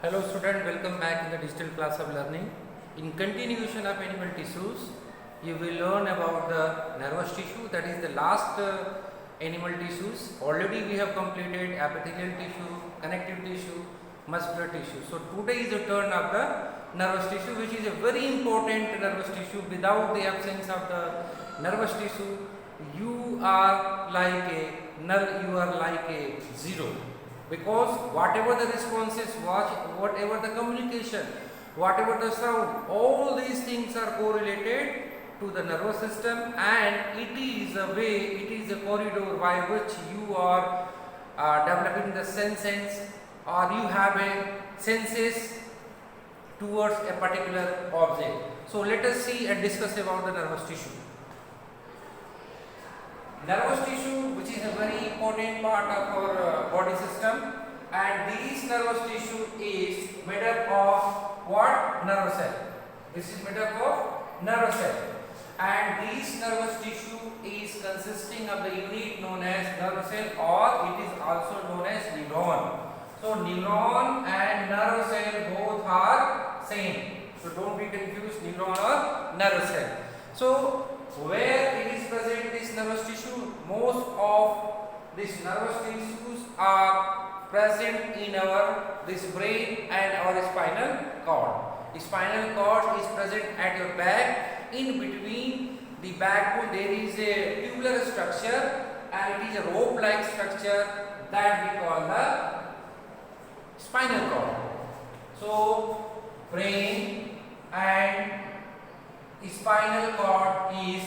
Hello student, welcome back in the digital class of learning. In continuation of animal tissues, you will learn about the nervous tissue, that is the last animal tissues. Already we have completed epithelial tissue, connective tissue, muscular tissue. So today is the turn of the nervous tissue, which is a very important nervous tissue. Without the absence of the nervous tissue, you are like a null, you are like a zero. Because whatever the responses, whatever the communication, whatever the sound, all these things are correlated to the nervous system, and it is a way, it is a corridor by which you are developing the sense or you have a senses towards a particular object. So let us see and discuss about the nervous tissue. Nervous tissue, which is a very important part of our body system, and this nervous tissue is made up of what? Nerve cell. This is made up of nerve cell, and this nervous tissue is consisting of the unit known as nerve cell, or it is also known as neuron. So neuron and nerve cell both are same. So don't be confused, neuron or nerve cell. So where it is present, this nervous tissue, most of these nervous tissues are present in our this brain and our spinal cord. The spinal cord is present at your back. In between the backbone there is a tubular structure, and it is a rope like structure that we call the spinal cord. So brain and spinal cord is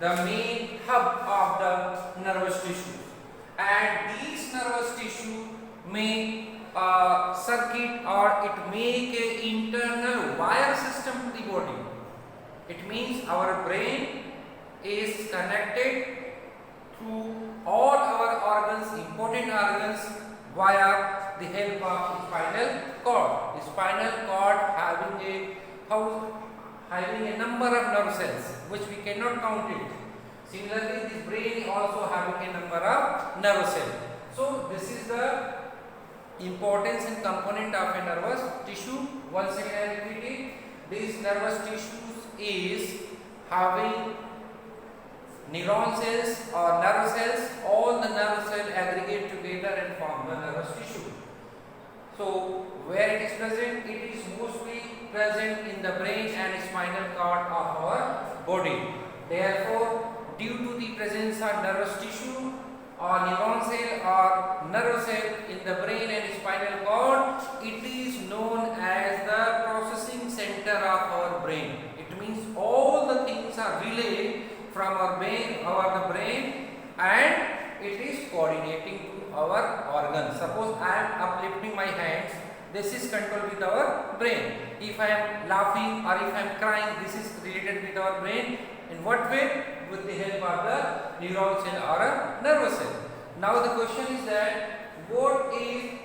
the main hub of the nervous tissue, and these nervous tissue may circuit or it make a internal wire system to the body. It means our brain is connected to all our organs, important organs, via the help of spinal cord. The spinal cord having a number of nerve cells which we cannot count it. Similarly, this brain also having a number of nerve cells. So this is the importance and component of a nervous tissue. Once again I repeat it, these nervous tissues is having neuron cells or nerve cells. All the nerve cells aggregate together and form the nervous tissue. So where it is present, it is mostly present in the brain and spinal cord of our body. Therefore, due to the presence of nervous tissue or neuron cell or nerve cell in the brain and spinal cord, it is known as the processing center of our brain. It means all the things are relayed from our brain, and it is coordinating to our organs. Suppose I am uplifting my hands, this is controlled with our brain. If I am laughing or if I am crying, this is related with our brain. In what way? With the help of the neuron cell or a nervous cell. Now the question is that what is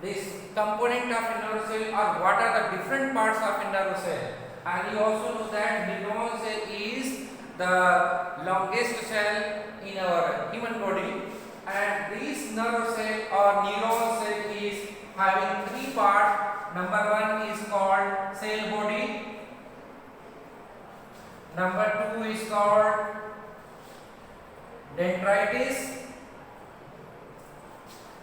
this component of a nerve cell, or what are the different parts of a nerve cell? And you also know that neuron cell is the longest cell in our human body, and this nerve cell or neuron cell is having three parts. Number one is called cell body. Number two is called dendrites,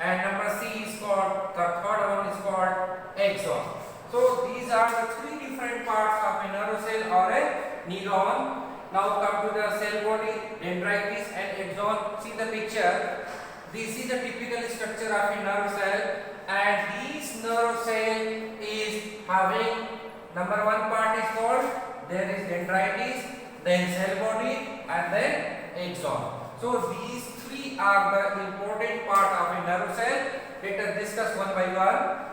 and number C is called, the third one is called axon. So these are the three different parts of a nerve cell or a neuron. Now come to the cell body, dendrites and axon. See the picture. This is the typical structure of a nerve cell, and this nerve cell is having, number one part is called, there is dendrites, then cell body, and then axon. So these three are the important part of a nerve cell. Let us discuss one by one.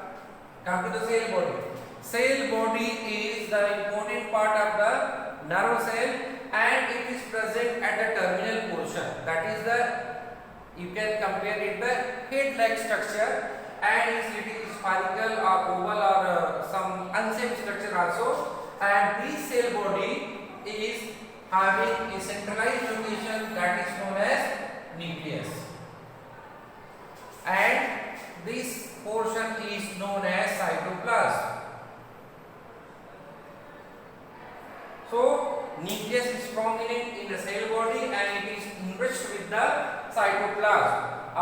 Come to the cell body. Cell body is the important part of the nerve cell, and it is present at the terminal portion. That is the, you can compare it the head-like structure, and is little spherical or oval or some unsame structure also. And this cell body is having a centralized location that is known as nucleus, and this portion is known as prominent in the cell body and it is enriched with the cytoplasm.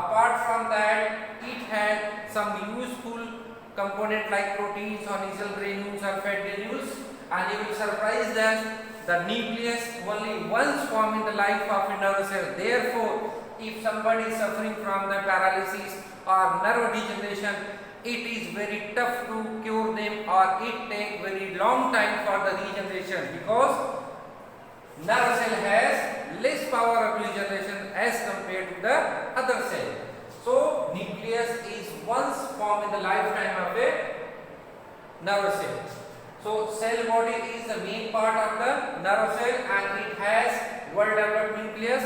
Apart from that, it has some useful component like proteins or nasal granules or fat granules, and you will surprise that the nucleus only once form in the life of a nerve cell. Therefore, if somebody is suffering from the paralysis or nerve degeneration, it is very tough to cure them or it takes very long time for the regeneration, because nerve cell has less power of regeneration as compared to the other cell. So nucleus is once formed in the lifetime of a nerve cell. So cell body is the main part of the nerve cell and it has well developed nucleus.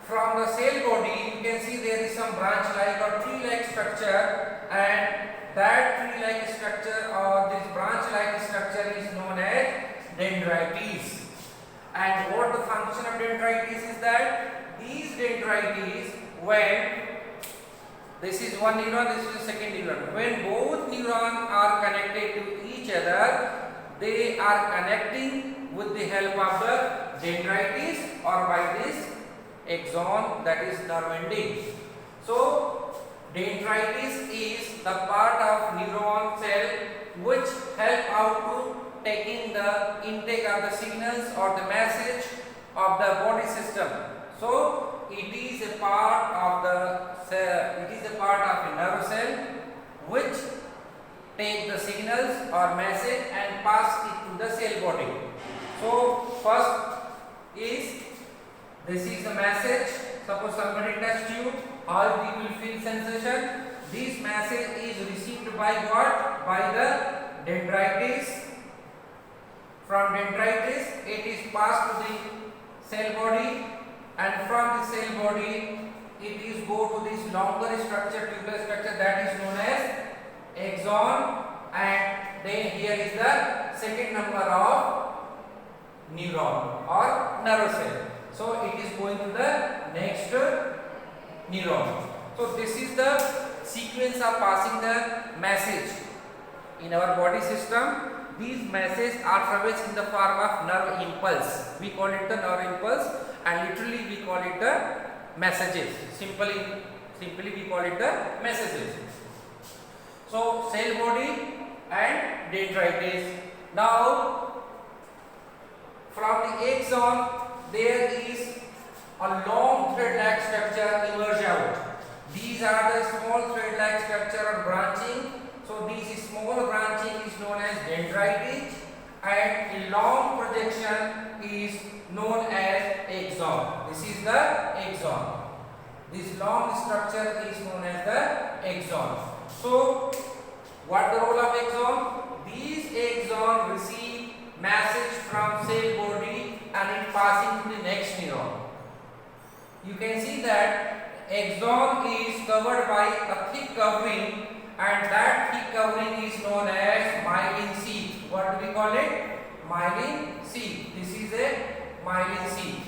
From the cell body you can see there is some branch like or tree like structure, and that tree like structure or this branch like structure is known as dendrites. And what the function of dendrites is that these dendrites, when this is one neuron, this is the second neuron, when both neurons are connected to each other, they are connecting with the help of the dendrites or by this axon, that is nerve ending. So dendrites is the part of neuron cell which help out to taking the intake of the signals or the message of the body system. So it is a part of the cell, it is a part of a nerve cell which take the signals or message and pass it to the cell body. So first is, this is the message. Suppose somebody touched you, how you will feel sensation. This message is received by what? By the dendrites. From dendrites it is passed to the cell body, and from the cell body it is go to this longer structure, tubular structure, that is known as axon, and then here is the second number of neuron or nerve cell. So it is going to the next neuron. So this is the sequence of passing the message in our body system. These messages are traversed in the form of nerve impulse. We call it the nerve impulse, and literally we call it the messages. Simply we call it the messages. So cell body and dendrites. Now from the axon there is a long thread-like structure emerge out. These are the small thread-like structure or branching. So this small branching is known as dendrites, and a long projection is known as axon. This is the axon. This long structure is known as the axon. So what the role of axon? These axon receive message from cell body and it passing to the next neuron. You can see that axon is covered by a thick covering, and that thick covering is known as myelin sheath. What do we call it? Myelin sheath. This is a myelin sheath.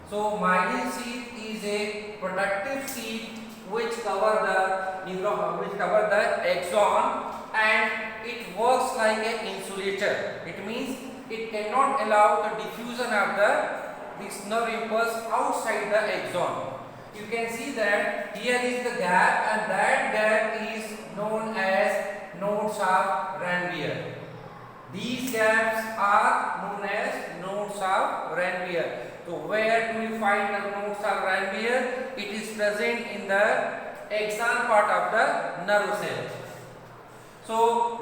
So myelin sheath is a protective sheath which cover the neuron, which cover the axon, and it works like an insulator. It means it cannot allow the diffusion of this nerve impulse outside the axon. You can see that here is the gap, and that gap is known as nodes of Ranvier. These gaps are known as nodes of Ranvier. So where do we find the nodes of Ranvier? It is present in the axon part of the nerve cell. So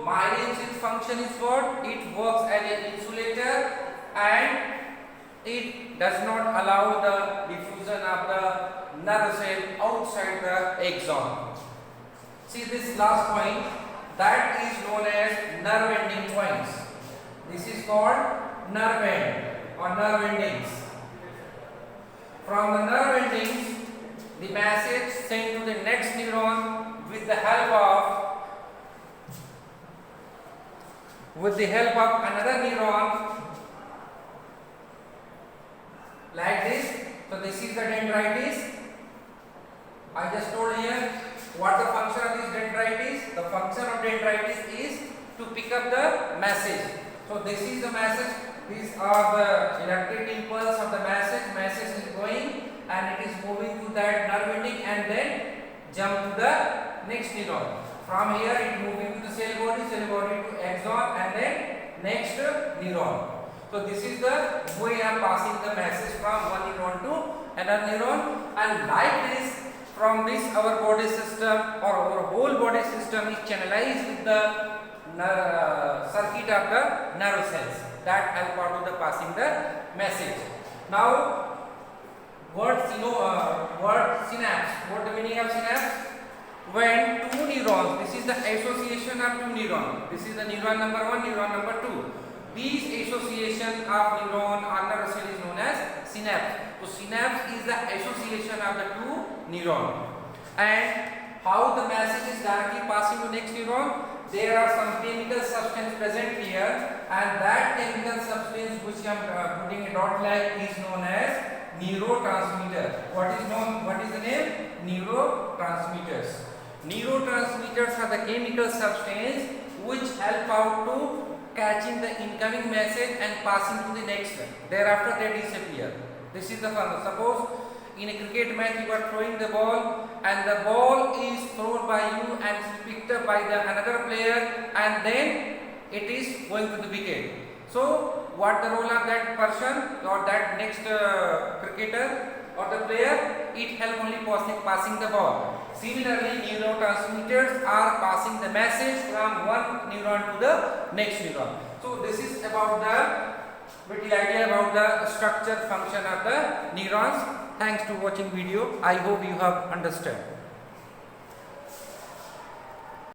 myelin sheath function is what? It works as an insulator and it does not allow the diffusion of the nerve cell outside the axon. See this last point, that is known as nerve ending points. This is called nerve end or nerve endings. From the nerve endings, the message sent to the next neuron with the help of another neuron like this. So this is the dendrites. I just told here what the function of this dendrites. The function of dendrites is to pick up the message. So this is the message these are the electric impulse of the message is going and it is moving to that nerve ending and then jump to the next neuron. From here it moving to the cell body to axon and then next neuron. So this is the way of passing the message from one neuron to another neuron, and like this, from this our body system or our whole body system is channelized with the circuit of the nerve cells that are part of the passing the message. Now word synapse. What the meaning of synapse? When two neurons, this is the association of two neurons. This is the neuron number 1, neuron number 2. These association of neuron or nerve cell is known as synapse. So synapse is the association of the two neuron. And how the message is directly passing to next neuron? There are some chemical substance present here, and that chemical substance which I am putting a dot like is known as neurotransmitter. What is the name? Neurotransmitters. Neurotransmitters are the chemical substance which help out to catching the incoming message and passing to the next one. Thereafter they disappear. This is the fun. Suppose in a cricket match you are throwing the ball and the ball is thrown by you and is picked up by the another player and then it is going to the wicket. So what the role of that person or that next cricketer or the player? It help only passing the ball. Similarly, neurotransmitters are passing the message from one neuron to the next neuron. So this is about the little idea about the structure function of the neurons. Thanks to watching video. I hope you have understood.